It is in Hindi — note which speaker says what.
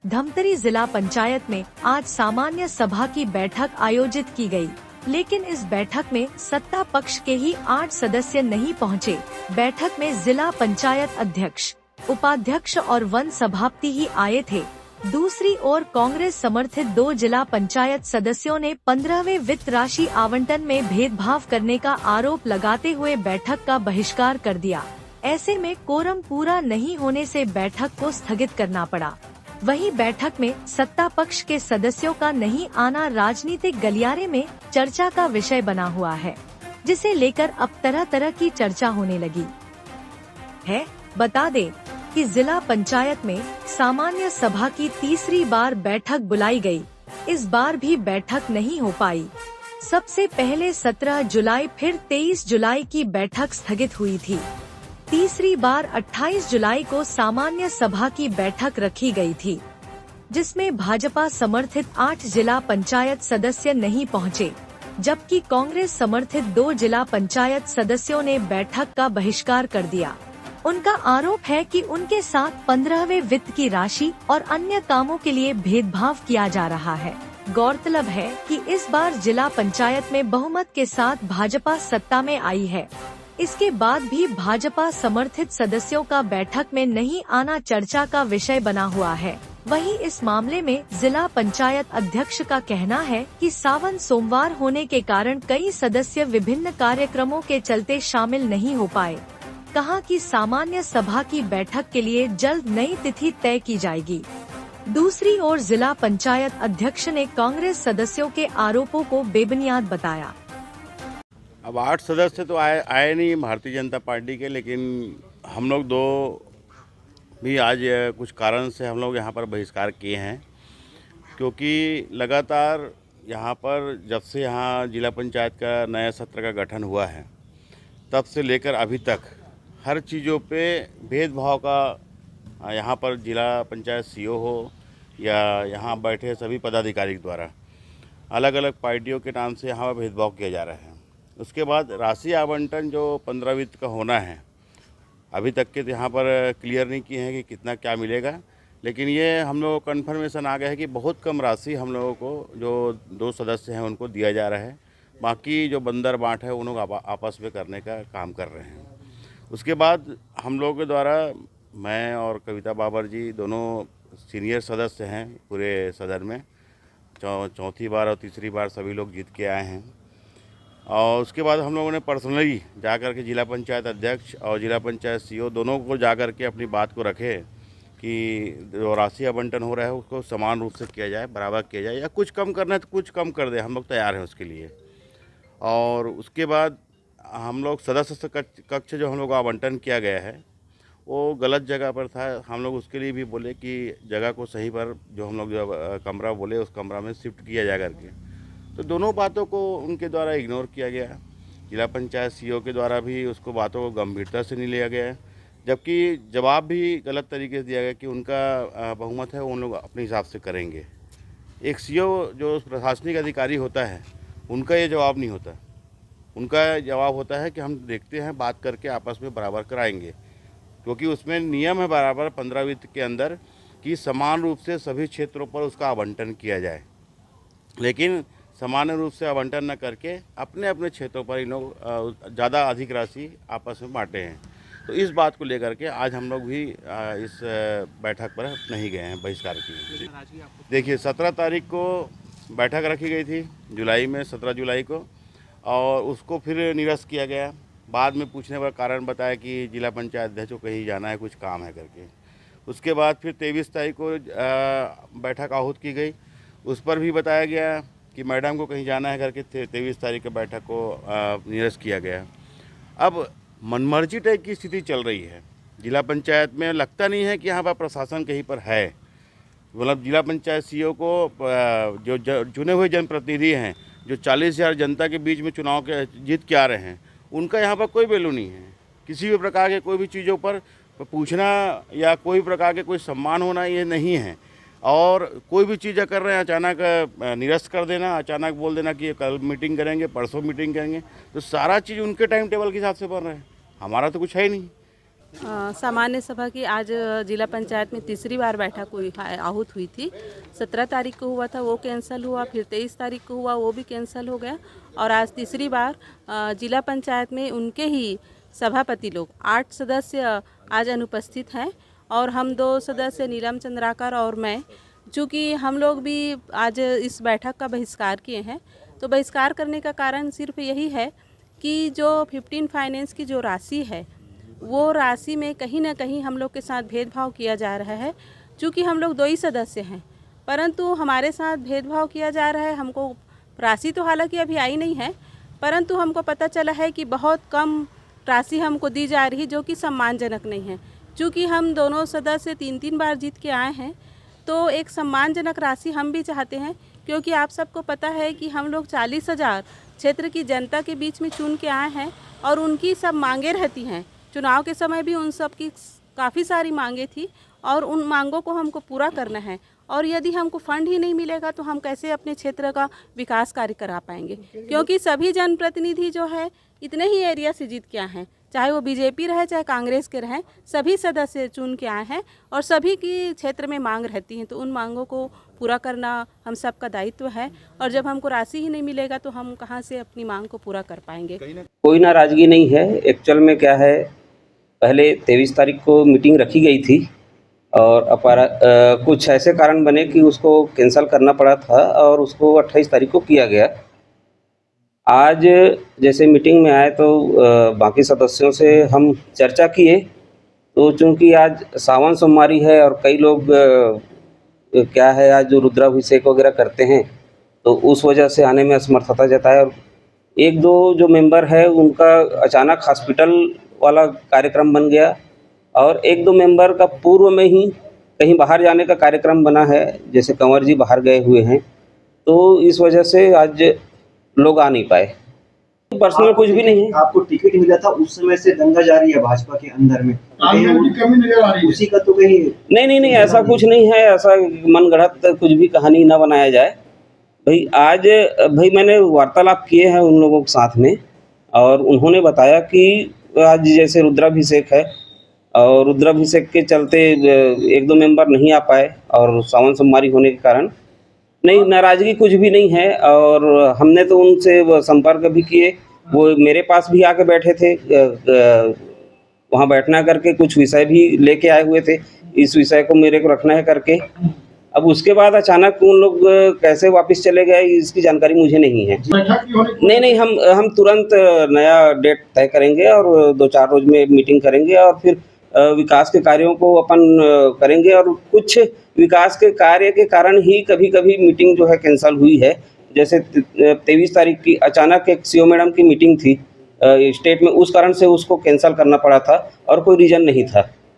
Speaker 1: धमतरी जिला पंचायत में आज सामान्य सभा की बैठक आयोजित की गई, लेकिन इस बैठक में सत्ता पक्ष के ही 8 सदस्य नहीं पहुंचे। बैठक में जिला पंचायत अध्यक्ष, उपाध्यक्ष और वन सभापति ही आए थे। दूसरी ओर कांग्रेस समर्थित 2 जिला पंचायत सदस्यों ने 15वें वित्त राशि आवंटन में भेदभाव करने का आरोप लगाते हुए बैठक का बहिष्कार कर दिया। ऐसे में कोरम पूरा नहीं होने से बैठक को स्थगित करना पड़ा। वहीं बैठक में सत्ता पक्ष के सदस्यों का नहीं आना राजनीतिक गलियारे में चर्चा का विषय बना हुआ है, जिसे लेकर अब तरह तरह की चर्चा होने लगी है। बता दें कि जिला पंचायत में सामान्य सभा की तीसरी बार बैठक बुलाई गई। इस बार भी बैठक नहीं हो पाई। सबसे पहले 17 जुलाई फिर 23 जुलाई की बैठक स्थगित हुई थी। तीसरी बार 28 जुलाई को सामान्य सभा की बैठक रखी गई थी, जिसमें भाजपा समर्थित 8 जिला पंचायत सदस्य नहीं पहुंचे, जबकि कांग्रेस समर्थित 2 जिला पंचायत सदस्यों ने बैठक का बहिष्कार कर दिया। उनका आरोप है कि उनके साथ 15वें वित्त की राशि और अन्य कामों के लिए भेदभाव किया जा रहा है। गौरतलब है कि इस बार जिला पंचायत में बहुमत के साथ भाजपा सत्ता में आई है। इसके बाद भी भाजपा समर्थित सदस्यों का बैठक में नहीं आना चर्चा का विषय बना हुआ है। वहीं इस मामले में जिला पंचायत अध्यक्ष का कहना है कि सावन सोमवार होने के कारण कई सदस्य विभिन्न कार्यक्रमों के चलते शामिल नहीं हो पाए। कहा कि सामान्य सभा की बैठक के लिए जल्द नई तिथि तय की जाएगी। दूसरी ओर जिला पंचायत अध्यक्ष ने कांग्रेस सदस्यों के आरोपों को बेबुनियाद बताया।
Speaker 2: अब 8 सदस्य तो आए नहीं भारतीय जनता पार्टी के, लेकिन हम लोग 2 भी आज कुछ कारण से हम लोग यहाँ पर बहिष्कार किए हैं, क्योंकि लगातार यहाँ पर जब से यहाँ जिला पंचायत का नया सत्र का गठन हुआ है, तब से लेकर अभी तक हर चीज़ों पे भेदभाव का यहाँ पर जिला पंचायत सीईओ हो या यहाँ बैठे सभी पदाधिकारी द्वारा अलग अलग पार्टियों के नाम से यहाँ पर भेदभाव किया जा रहा है। उसके बाद राशि आवंटन जो 15 वित्त का होना है, अभी तक के यहाँ पर क्लियर नहीं किए हैं कि कितना क्या मिलेगा, लेकिन ये हम लोगों को कन्फर्मेशन आ गया है कि बहुत कम राशि हम लोगों को जो 2 सदस्य हैं उनको दिया जा रहा है। बाकी जो बंदर बांट है उन लोग आपस में करने का काम कर रहे हैं। उसके बाद हम लोगों के द्वारा मैं और कविता बाबर जी दोनों सीनियर सदस्य हैं पूरे सदन में, चौथी बार और तीसरी बार सभी लोग जीत के आए हैं। और उसके बाद हम लोगों ने पर्सनली जाकर के जिला पंचायत अध्यक्ष और जिला पंचायत सीईओ दोनों को जाकर के अपनी बात को रखे कि जो राशि आवंटन हो रहा है उसको समान रूप से किया जाए, बराबर किया जाए, या कुछ कम करना है तो कुछ कम कर दे, हम लोग तैयार हैं उसके लिए। और उसके बाद हम लोग सदस्य कक्ष जो हम लोग को आवंटन किया गया है वो गलत जगह पर था। हम लोग उसके लिए भी बोले कि जगह को सही पर जो हम लोग जो कमरा बोले उस कमरा में शिफ्ट किया जा करके, तो दोनों बातों को उनके द्वारा इग्नोर किया गया। जिला पंचायत सीईओ के द्वारा भी उसको बातों को गंभीरता से नहीं लिया गया है, जबकि जवाब भी गलत तरीके से दिया गया कि उनका बहुमत है वो उन लोग अपने हिसाब से करेंगे। एक सीईओ जो प्रशासनिक अधिकारी होता है उनका ये जवाब नहीं होता। उनका जवाब होता है कि हम देखते हैं, बात करके आपस में बराबर कराएंगे, क्योंकि उसमें नियम है बराबर 15 वित्त के अंदर कि समान रूप से सभी क्षेत्रों पर उसका आवंटन किया जाए। लेकिन सामान्य रूप से आवंटन न करके अपने अपने क्षेत्रों पर इन लोग ज़्यादा अधिक राशि आपस में बांटे हैं। तो इस बात को लेकर के आज हम लोग भी इस बैठक पर नहीं गए हैं, बहिष्कार किए। देखिए 17 तारीख को बैठक रखी गई थी जुलाई में, 17 जुलाई को, और उसको फिर निरस्त किया गया। बाद में पूछने पर कारण बताया कि जिला पंचायत अध्यक्ष को कहीं जाना है, कुछ काम है करके। उसके बाद फिर 23 तारीख को बैठक आहूत की गई, उस पर भी बताया गया कि मैडम को कहीं जाना है करके 23 तारीख की बैठक को निरस्त किया गया। अब मनमर्जी टाइप की स्थिति चल रही है जिला पंचायत में। लगता नहीं है कि यहाँ पर प्रशासन कहीं पर है। मतलब जिला पंचायत सीईओ को जो चुने हुए जनप्रतिनिधि हैं, जो 40,000 जनता के बीच में चुनाव के जीत के आ रहे हैं, उनका यहाँ पर कोई वैल्यू नहीं है। किसी भी प्रकार के कोई भी चीज़ों पर पूछना या कोई प्रकार के कोई सम्मान होना ये नहीं है। और कोई भी चीज़ कर रहे हैं अचानक निरस्त कर देना, अचानक बोल देना कि कल मीटिंग करेंगे, परसों मीटिंग करेंगे, तो सारा चीज़ उनके टाइम टेबल के हिसाब से बन रहा है। हमारा तो कुछ है ही नहीं।
Speaker 3: सामान्य सभा की आज जिला पंचायत में तीसरी बार बैठक हुई आहूत हुई थी। 17 तारीख को हुआ था, वो कैंसिल हुआ, फिर 23 तारीख को हुआ, वो भी कैंसिल हो गया। और आज तीसरी बार जिला पंचायत में उनके ही सभापति लोग 8 सदस्य आज अनुपस्थित हैं और हम 2 सदस्य नीलम चंद्राकर और मैं, चूँकि हम लोग भी आज इस बैठक का बहिष्कार किए हैं। तो बहिष्कार करने का कारण सिर्फ यही है कि जो 15 फाइनेंस की जो राशि है वो राशि में कहीं ना कहीं हम लोग के साथ भेदभाव किया जा रहा है। चूँकि हम लोग 2 ही सदस्य हैं, परंतु हमारे साथ भेदभाव किया जा रहा है। हमको राशि तो हालांकि अभी आई नहीं है, परंतु हमको पता चला है कि बहुत कम राशि हमको दी जा रही, जो कि सम्मानजनक नहीं है। चूँकि हम दोनों सदस्य 3-3 बार जीत के आए हैं, तो एक सम्मानजनक राशि हम भी चाहते हैं, क्योंकि आप सबको पता है कि हम लोग 40,000 क्षेत्र की जनता के बीच में चुन के आए हैं और उनकी सब मांगें रहती हैं। चुनाव के समय भी उन सब की काफ़ी सारी मांगें थी और उन मांगों को हमको पूरा करना है। और यदि हमको फंड ही नहीं मिलेगा तो हम कैसे अपने क्षेत्र का विकास कार्य करा पाएंगे, क्योंकि सभी जनप्रतिनिधि जो है इतने ही एरिया से जीत के आए हैं, चाहे वो बीजेपी रहे चाहे कांग्रेस के रहें, सभी सदस्य चुन के आए हैं और सभी की क्षेत्र में मांग रहती हैं। तो उन मांगों को पूरा करना हम सब का दायित्व है और जब हमको राशि ही नहीं मिलेगा तो हम कहाँ से अपनी मांग को पूरा कर पाएंगे।
Speaker 4: कोई नाराज़गी नहीं है। एक्चुअल में क्या है, पहले 23 तारीख को मीटिंग रखी गई थी और कुछ ऐसे कारण बने कि उसको कैंसिल करना पड़ा था और उसको 28 तारीख को किया गया। आज जैसे मीटिंग में आए तो बाकी सदस्यों से हम चर्चा किए, तो चूँकि आज सावन सोमवारी है और कई लोग क्या है आज जो रुद्राभिषेक वगैरह करते हैं, तो उस वजह से आने में असमर्थता जताए और 1-2 जो मेंबर है उनका अचानक हॉस्पिटल वाला कार्यक्रम बन गया और 1-2 मेंबर का पूर्व में ही कहीं बाहर जाने का कार्यक्रम बना है, जैसे कंवर जी बाहर गए हुए हैं, तो इस वजह से आज लोग आ नहीं पाए। पर्सनल कुछ भी नहीं है।
Speaker 5: आपको टिकट मिला था उस समय से दंगा जारी है भाजपा के अंदर में, कमी नजर आ रही है उसी का तो कहीं
Speaker 4: नहीं ऐसा कुछ नहीं है। ऐसा मनगढ़ंत कुछ भी कहानी ना बनाया जाए। भाई मैंने वार्तालाप किए हैं उन लोगों के साथ में और उन्होंने बताया कि आज जैसे रुद्राभिषेक है और रुद्राभिषेक के चलते 1-2 मेंबर नहीं आ पाए और सावन सोमवारी होने के कारण नहीं, नाराज़गी कुछ भी नहीं है। और हमने तो उनसे संपर्क भी किए, वो मेरे पास भी आके बैठे थे, वहाँ बैठना करके कुछ विषय भी लेके आए हुए थे, इस विषय को मेरे को रखना है करके। अब उसके बाद अचानक उन लोग कैसे वापस चले गए इसकी जानकारी मुझे नहीं है। नहीं हम तुरंत नया डेट तय करेंगे और 2-4 रोज में मीटिंग करेंगे और फिर विकास के कार्यों को अपन करेंगे। और कुछ विकास के कार्य के कारण ही कभी-कभी मीटिंग जो है कैंसिल हुई है। जैसे 23 तारीख की अचानक एक सीओ मैडम की मीटिंग थी स्टेट में, उस कारण से उसको कैंसिल करना पड़ा था और कोई रीज़न नहीं था।